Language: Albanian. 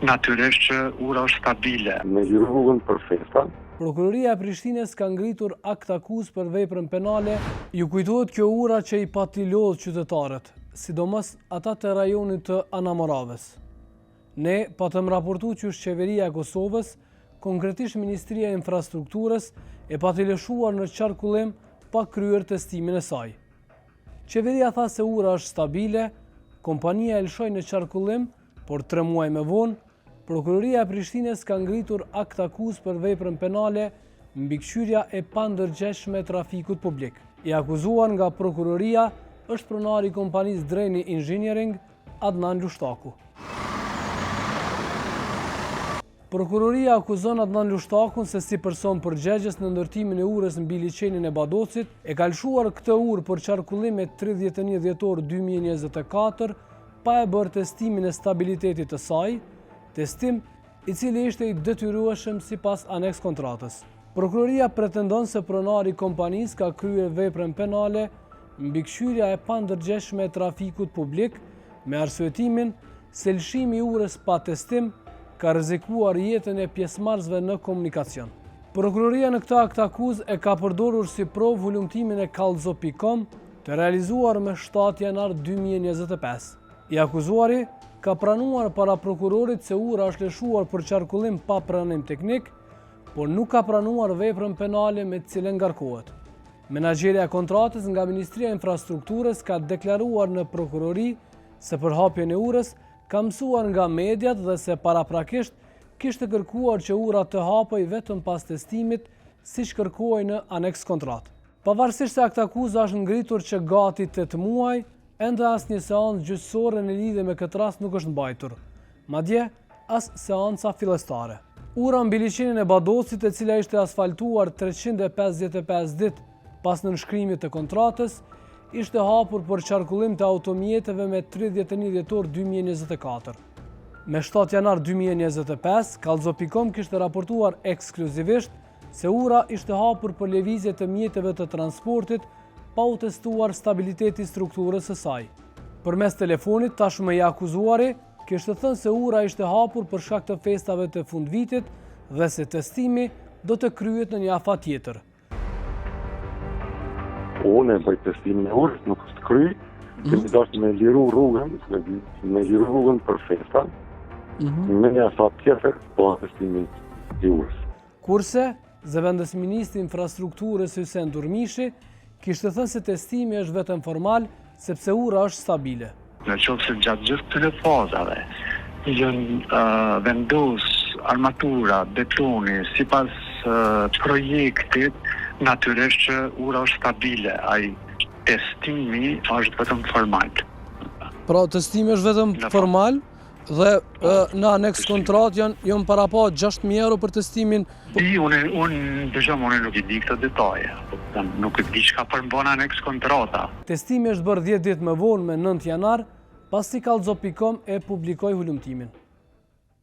natyrisht që ura është stabile. Me rrugën për festa. Prokuroria e Prishtinës ka ngritur akt akuz për veprën penale. Ju kujtohet kjo ura që i pati lodh qytetarët, sidomos ata të rajonit të Anamoravës. Ne patëm raportu që qeveria e Kosovës, konkretisht Ministria e Infrastrukturës, e pati lëshuar në qarkullim pa kryer testimin e saj. Qeveria tha se ura është stabile, kompania e lëshoi në qarkullim, por 3 muaj më vonë, Prokuroria e Prishtinës ka ngritur akt akuz për veprën penale mbikëqyrja e pandërgjeshme e trafikut publik. I akuzuar nga prokuroria është pronari i kompanisë Dreni Engineering, Adnan Lushtaku. Prokuroria akuzon Adnan Lushtakun se si person përgjegjës në ndërtimin e urës mbi liçenin e Badocit, e ka lëshuar këtë urë për qarkullim me 31 dhjetor 2024 pa e bërë testimin e stabilitetit të saj, testim i cili ishte i detyrueshëm sipas aneks kontratës. Prokuroria pretendon se pronari i kompanisë ka kryer veprën penale mbikëqyrja e pandërgjeshme e trafikut publik me arsyetimin se lëshimi i urës pa testim ka rrezikuar jetën e pjesëmarrësve në komunikacion. Prokuroria në këtë akt akuz e ka përdorur si provë hulumtimin e Kallzo.com të realizuar më 7 janar 2025. I akuzuari ka pranuar para prokurorit se ura është lëshuar për qarkullim pa pranim teknik, por nuk ka pranuar veprën penale me të cilën ngarkohet. Menaxherja e kontratës nga Ministria e Infrastrukturës ka deklaruar në prokurori se përhapjen e urës ka mësuar nga mediat dhe se paraprakisht kishte kërkuar që ura të hapej vetëm pas testimit, siç kërkohej në aneks kontratë. Pavarësisht se akt akuza është ngritur që gati 8 muaj, ende asnjë seancë gjyqësore në lidhje me këtë rast nuk është mbajtur, madje as seanca fillestare. Ura mbi liçenin e Badocit, e cila ishte asfaltuar 355 ditë pas nënshkrimit të kontratës, ishte hapur për qarkullim të automjeteve me 31 dhjetor 2024. Me 7 janar 2025, Kallzo.com kishte raportuar ekskluzivisht se ura ishte hapur për lëvizje të mjeteve të transportit pa u testuar stabiliteti i strukturës së saj. Përmes telefonit, tashmë i akuzuari kishte thënë se ura ishte hapur për shkak të festave të fundvitit dhe se testimi do të kryhet në një afat tjetër. Unë e bëj testimin e urës, nuk është kry, kemi dashur me liru rrugën për festa, me një afat tjetër, po testimin e urës. Kurse, zëvendësministri i Infrastrukturës Hysen Durmishi kishte thënë se testimi është vetëm formal, sepse ura është stabile. Në qoftë se gjatë gjithë këtyre fazave janë vendos armatura, betoni, sipas projektit, natyrisht që ura është stabile, ai testimi është vetëm formal. Pra testimi është vetëm formal dhe në aneks kontrat janë para pa 6.000 euro për testimin. Unë nuk i di këtë detaje. Nuk e di çka përmban aneks kontrata. Testimi është bërë 10 ditë më vonë me 9 janar, pasi Kallzo.com e publikoi hulumtimin.